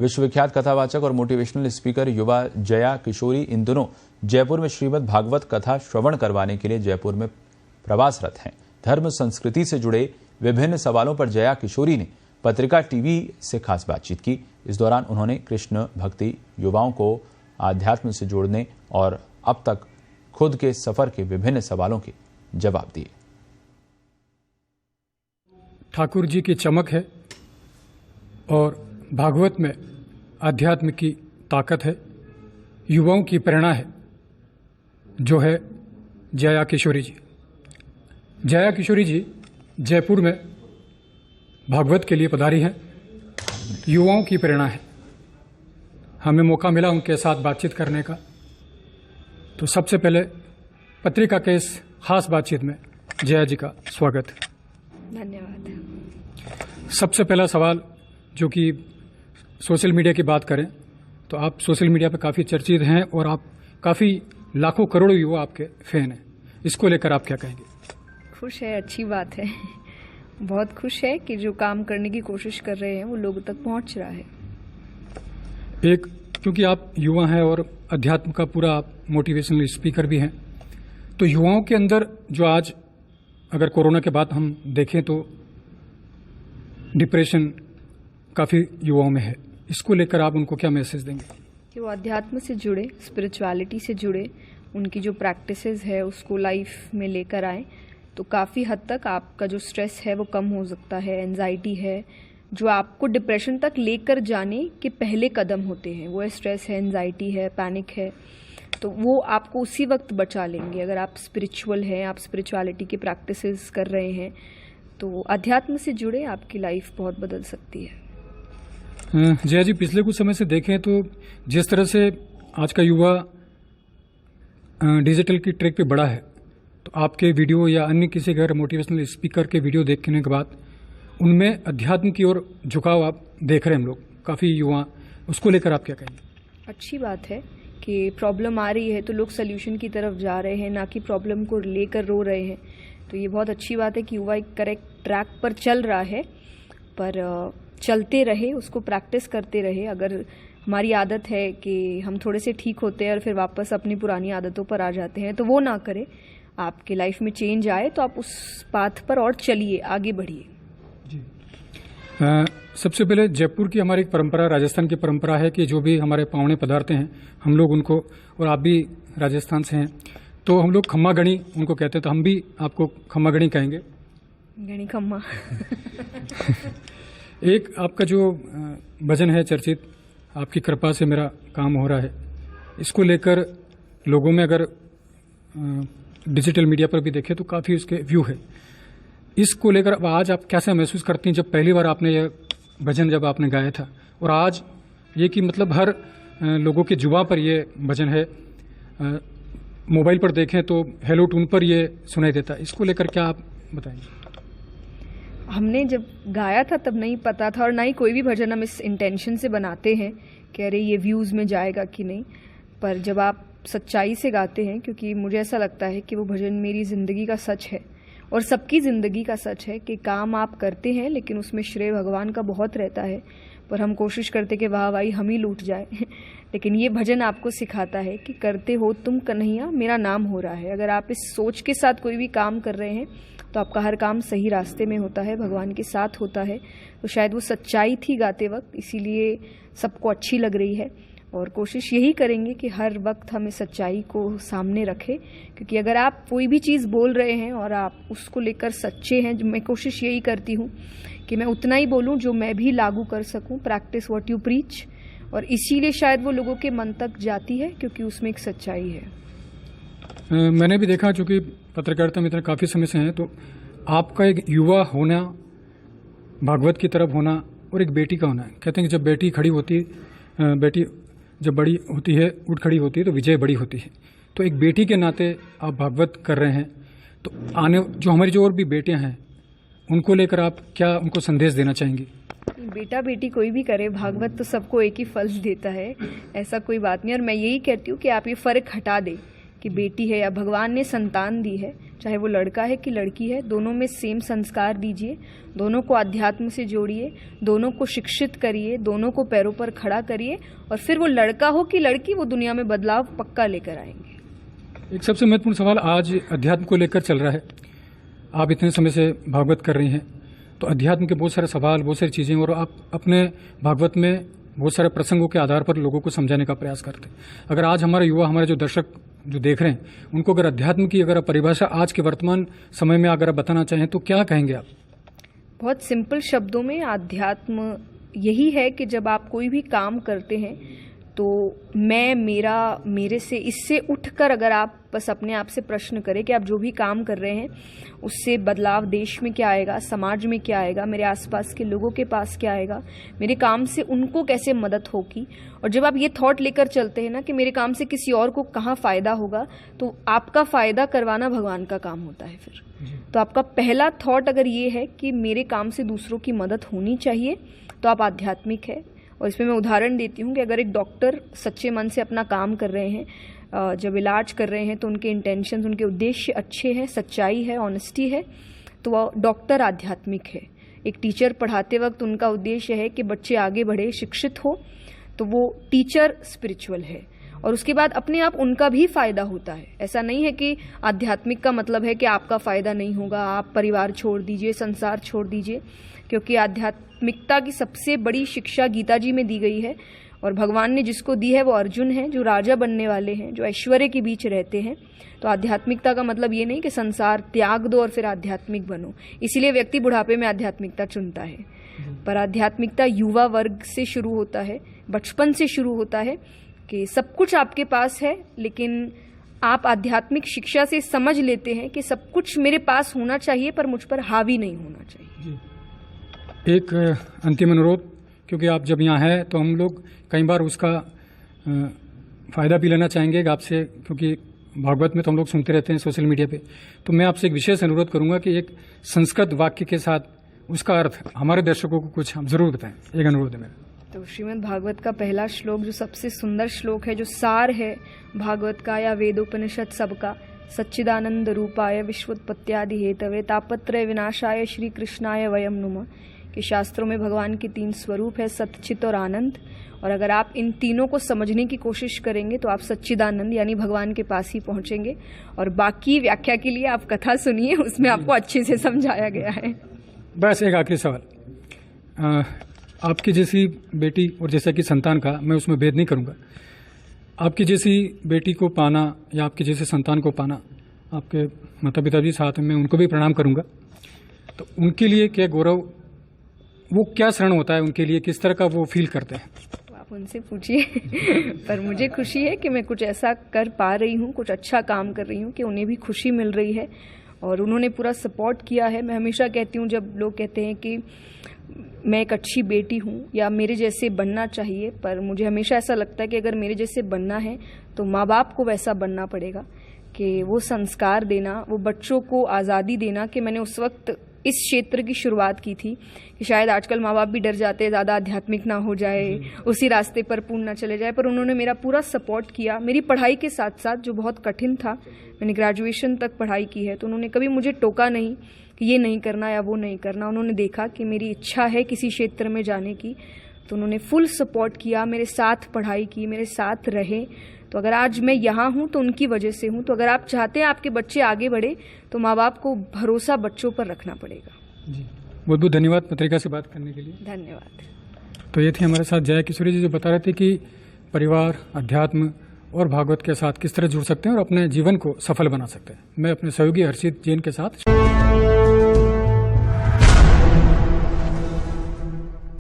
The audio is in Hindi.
विश्वविख्यात कथावाचक और मोटिवेशनल स्पीकर युवा जया किशोरी इन दिनों जयपुर में श्रीमद् भागवत कथा श्रवण करवाने के लिए जयपुर में प्रवासरत हैं। धर्म संस्कृति से जुड़े विभिन्न सवालों पर जया किशोरी ने पत्रिका टीवी से खास बातचीत की। इस दौरान उन्होंने कृष्ण भक्ति, युवाओं को आध्यात्म से जोड़ने और अब तक खुद के सफर के विभिन्न सवालों के जवाब दिए। ठाकुर जी की चमक है और भागवत में आध्यात्म की ताकत है, युवाओं की प्रेरणा है, जो है जया किशोरी जी। जया किशोरी जी जयपुर में भागवत के लिए पधारी हैं, युवाओं की प्रेरणा है। हमें मौका मिला उनके साथ बातचीत करने का, तो सबसे पहले पत्रिका के इस खास बातचीत में जया जी का स्वागत है। धन्यवाद। सबसे पहला सवाल, जो कि सोशल मीडिया की बात करें तो आप सोशल मीडिया पर काफ़ी चर्चित हैं और आप काफ़ी लाखों करोड़ों युवा आपके फैन हैं, इसको लेकर आप क्या कहेंगे? खुश है, अच्छी बात है। बहुत खुश है कि जो काम करने की कोशिश कर रहे हैं वो लोगों तक पहुंच रहा है। एक, क्योंकि आप युवा हैं और अध्यात्म का पूरा आप मोटिवेशनल स्पीकर भी हैं, तो युवाओं के अंदर जो आज अगर कोरोना के बाद हम देखें तो डिप्रेशन काफ़ी युवाओं में है, इसको लेकर आप उनको क्या मैसेज देंगे? कि वो अध्यात्म से जुड़े, स्पिरिचुअलिटी से जुड़े, उनकी जो प्रैक्टिसेस है उसको लाइफ में लेकर आए तो काफ़ी हद तक आपका जो स्ट्रेस है वो कम हो सकता है। एंजाइटी है जो आपको डिप्रेशन तक लेकर जाने के पहले कदम होते हैं, वो स्ट्रेस है, एंजाइटी है, पैनिक है, तो वो आपको उसी वक्त बचा लेंगे। अगर आप स्पिरिचुअल हैं, आप स्पिरिचुअलिटी की प्रैक्टिसेस कर रहे हैं तो अध्यात्म से जुड़े आपकी लाइफ बहुत बदल सकती है। जया जी, पिछले कुछ समय से देखें तो जिस तरह से आज का युवा डिजिटल की ट्रैक पे बढ़ा है, तो आपके वीडियो या अन्य किसी अगर मोटिवेशनल स्पीकर के वीडियो देखने के बाद उनमें अध्यात्म की ओर झुकाव आप देख रहे हैं हम लोग, काफ़ी युवा, उसको लेकर आप क्या कहेंगे? अच्छी बात है कि प्रॉब्लम आ रही है तो लोग सोल्यूशन की तरफ जा रहे हैं, ना कि प्रॉब्लम को लेकर रो रहे हैं। तो ये बहुत अच्छी बात है कि युवा एक करेक्ट ट्रैक पर चल रहा है, पर चलते रहे, उसको प्रैक्टिस करते रहे। अगर हमारी आदत है कि हम थोड़े से ठीक होते हैं और फिर वापस अपनी पुरानी आदतों पर आ जाते हैं, तो वो ना करें। आपके लाइफ में चेंज आए तो आप उस पाथ पर और चलिए, आगे बढ़िए। जी, सबसे पहले जयपुर की हमारी एक परंपरा, राजस्थान की परंपरा है कि जो भी हमारे पावने पधारते हैं हम लोग उनको, और आप भी राजस्थान से हैं, तो हम लोग खम्मा गणी उनको कहते हैं, तो हम भी आपको खम्मा गणी कहेंगे। गणी खम्मा। एक आपका जो भजन है चर्चित, आपकी कृपा से मेरा काम हो रहा है, इसको लेकर लोगों में अगर डिजिटल मीडिया पर भी देखें तो काफ़ी उसके व्यू है। इसको लेकर अब आज आप कैसा महसूस करती हैं जब पहली बार आपने यह भजन जब आपने गाया था, और आज ये कि मतलब हर लोगों के जुबान पर ये भजन है, मोबाइल पर देखें तो हेलो टून पर ये सुनाई देता है, इसको लेकर क्या आप बताएंगे? हमने जब गाया था तब नहीं पता था, और ना ही कोई भी भजन हम इस इंटेंशन से बनाते हैं कि अरे ये व्यूज़ में जाएगा कि नहीं। पर जब आप सच्चाई से गाते हैं, क्योंकि मुझे ऐसा लगता है कि वो भजन मेरी ज़िंदगी का सच है और सबकी ज़िंदगी का सच है कि काम आप करते हैं लेकिन उसमें श्रेय भगवान का बहुत रहता है, पर हम कोशिश करते कि वाह भाई हम ही लूट जाए। लेकिन ये भजन आपको सिखाता है कि करते हो तुम कन्हैया, मेरा नाम हो रहा है। अगर आप इस सोच के साथ कोई भी काम कर रहे हैं तो आपका हर काम सही रास्ते में होता है, भगवान के साथ होता है। तो शायद वो सच्चाई थी गाते वक्त, इसीलिए सबको अच्छी लग रही है। और कोशिश यही करेंगे कि हर वक्त हम इस सच्चाई को सामने रखें, क्योंकि अगर आप कोई भी चीज़ बोल रहे हैं और आप उसको लेकर सच्चे हैं, मैं कोशिश यही करती हूँ कि मैं उतना ही बोलूँ जो मैं भी लागू कर सकूँ। प्रैक्टिस व्हाट यू प्रीच, और इसीलिए शायद वो लोगों के मन तक जाती है, क्योंकि उसमें एक सच्चाई है। मैंने भी देखा, चूँकि पत्रकारिता मित्र काफ़ी समय से हैं, तो आपका एक युवा होना, भागवत की तरफ होना और एक बेटी का होना है। कहते हैं कि जब बेटी खड़ी होती, बेटी जब बड़ी होती है, उठ खड़ी होती है, तो विजय बड़ी होती है। तो एक बेटी के नाते आप भागवत कर रहे हैं, तो आने जो हमारी जो और भी बेटियां हैं उनको लेकर आप क्या उनको संदेश देना चाहेंगी? बेटा बेटी कोई भी करे, भागवत तो सबको एक ही फल देता है, ऐसा कोई बात नहीं। और मैं यही कहती हूँ कि आप ये फ़र्क हटा दें कि बेटी है या भगवान ने संतान दी है, चाहे वो लड़का है कि लड़की है, दोनों में सेम संस्कार दीजिए, दोनों को अध्यात्म से जोड़िए, दोनों को शिक्षित करिए, दोनों को पैरों पर खड़ा करिए, और फिर वो लड़का हो कि लड़की, वो दुनिया में बदलाव पक्का लेकर आएंगे। एक सबसे महत्वपूर्ण सवाल आज अध्यात्म को लेकर चल रहा है। आप इतने समय से भागवत कर रही हैं, तो अध्यात्म के बहुत सारे सवाल, बहुत सारी चीजें, और आप अपने भागवत में बहुत सारे प्रसंगों के आधार पर लोगों को समझाने का प्रयास करते हैं। अगर आज हमारे युवा, हमारे जो दर्शक जो देख रहे हैं, उनको अगर अध्यात्म की अगर परिभाषा आज के वर्तमान समय में अगर आप बताना चाहें तो क्या कहेंगे आप? बहुत सिंपल शब्दों में अध्यात्म यही है कि जब आप कोई भी काम करते हैं तो मैं, मेरा, मेरे से, इससे उठकर अगर आप बस अपने आप से प्रश्न करें कि आप जो भी काम कर रहे हैं उससे बदलाव देश में क्या आएगा, समाज में क्या आएगा, मेरे आसपास के लोगों के पास क्या आएगा, मेरे काम से उनको कैसे मदद होगी। और जब आप ये थॉट लेकर चलते हैं ना कि मेरे काम से किसी और को कहाँ फ़ायदा होगा, तो आपका फ़ायदा करवाना भगवान का काम होता है फिर। तो आपका पहला थॉट अगर ये है कि मेरे काम से दूसरों की मदद होनी चाहिए, तो आप आध्यात्मिक है। और इसमें मैं उदाहरण देती हूँ कि अगर एक डॉक्टर सच्चे मन से अपना काम कर रहे हैं, जब इलाज कर रहे हैं तो उनके इंटेंशंस, उनके उद्देश्य अच्छे हैं, सच्चाई है, ऑनेस्टी है, तो वह डॉक्टर आध्यात्मिक है। एक टीचर पढ़ाते वक्त उनका उद्देश्य है कि बच्चे आगे बढ़े, शिक्षित हो, तो वो टीचर स्पिरिचुअल है। और उसके बाद अपने आप उनका भी फायदा होता है। ऐसा नहीं है कि आध्यात्मिक का मतलब है कि आपका फायदा नहीं होगा, आप परिवार छोड़ दीजिए, संसार छोड़ दीजिए, क्योंकि आध्यात्मिकता की सबसे बड़ी शिक्षा गीता जी में दी गई है। और भगवान ने जिसको दी है वो अर्जुन है, जो राजा बनने वाले हैं, जो ऐश्वर्य के बीच रहते हैं। तो आध्यात्मिकता का मतलब ये नहीं कि संसार त्याग दो और फिर आध्यात्मिक बनो, इसीलिए व्यक्ति बुढ़ापे में आध्यात्मिकता चुनता है। पर आध्यात्मिकता युवा वर्ग से शुरू होता है, बचपन से शुरू होता है कि सब कुछ आपके पास है, लेकिन आप आध्यात्मिक शिक्षा से समझ लेते हैं कि सब कुछ मेरे पास होना चाहिए पर मुझ पर हावी नहीं होना चाहिए। एक अंतिम अनुरोध, क्योंकि आप जब यहाँ हैं तो हम लोग कई बार उसका फ़ायदा भी लेना चाहेंगे आपसे, क्योंकि भागवत में तो हम लोग सुनते रहते हैं सोशल मीडिया पे। तो मैं आपसे एक विशेष अनुरोध करूंगा कि एक संस्कृत वाक्य के साथ उसका अर्थ हमारे दर्शकों को कुछ हम जरूर बताएं। एक अनुरोध है मेरा। तो श्रीमद् भागवत का पहला श्लोक जो सबसे सुंदर श्लोक है, जो सार है भागवत का या वेदोपनिषद सबका, सच्चिदानंद रूपाय विश्वोत्पत्त्यादि हेतवे तापत्रय विनाशाय श्री कृष्णाय वयम नुमः, कि शास्त्रों में भगवान के 3 स्वरूप है, सत्य, चित और आनंद। और अगर आप इन तीनों को समझने की कोशिश करेंगे तो आप सच्चिदानंद यानी भगवान के पास ही पहुंचेंगे। और बाकी व्याख्या के लिए आप कथा सुनिए, उसमें आपको अच्छे से समझाया गया है। बस एक आखिरी सवाल, आपकी जैसी बेटी और जैसा कि संतान का, मैं उसमें भेद नहीं करूंगा, आपकी जैसी बेटी को पाना या आपके जैसे संतान को पाना, आपके माता पिता भी साथ में, उनको भी प्रणाम करूंगा। तो उनके लिए क्या गौरव, वो क्या क्षण होता है उनके लिए, किस तरह का वो फील करते हैं? आप उनसे पूछिए। पर मुझे खुशी है कि मैं कुछ ऐसा कर पा रही हूँ, कुछ अच्छा काम कर रही हूँ कि उन्हें भी खुशी मिल रही है और उन्होंने पूरा सपोर्ट किया है। मैं हमेशा कहती हूँ, जब लोग कहते हैं कि मैं एक अच्छी बेटी हूँ या मेरे जैसे बनना चाहिए, पर मुझे हमेशा ऐसा लगता है कि अगर मेरे जैसे बनना है तो माँ बाप को वैसा बनना पड़ेगा, कि वो संस्कार देना, वो बच्चों को आज़ादी देना। कि मैंने उस वक्त इस क्षेत्र की शुरुआत की थी कि शायद आजकल माँ बाप भी डर जाते हैं ज़्यादा आध्यात्मिक ना हो जाए, उसी रास्ते पर पूर्ण ना चले जाए, पर उन्होंने मेरा पूरा सपोर्ट किया। मेरी पढ़ाई के साथ साथ, जो बहुत कठिन था, मैंने ग्रेजुएशन तक पढ़ाई की है, तो उन्होंने कभी मुझे टोका नहीं कि ये नहीं करना या वो नहीं करना। उन्होंने देखा कि मेरी इच्छा है किसी क्षेत्र में जाने की, तो उन्होंने फुल सपोर्ट किया, मेरे साथ पढ़ाई की, मेरे साथ रहे। तो अगर आज मैं यहाँ हूँ तो उनकी वजह से हूँ। तो अगर आप चाहते हैं आपके बच्चे आगे बढ़े तो माँ बाप को भरोसा बच्चों पर रखना पड़ेगा। जी, बहुत बहुत धन्यवाद पत्रिका से बात करने के लिए। धन्यवाद। तो ये थे हमारे साथ जया किशोरी जी, जो बता रहे थे कि परिवार, अध्यात्म और भागवत के साथ किस तरह जुड़ सकते हैं और अपने जीवन को सफल बना सकते हैं। मैं अपने सहयोगी हर्षित जैन के साथ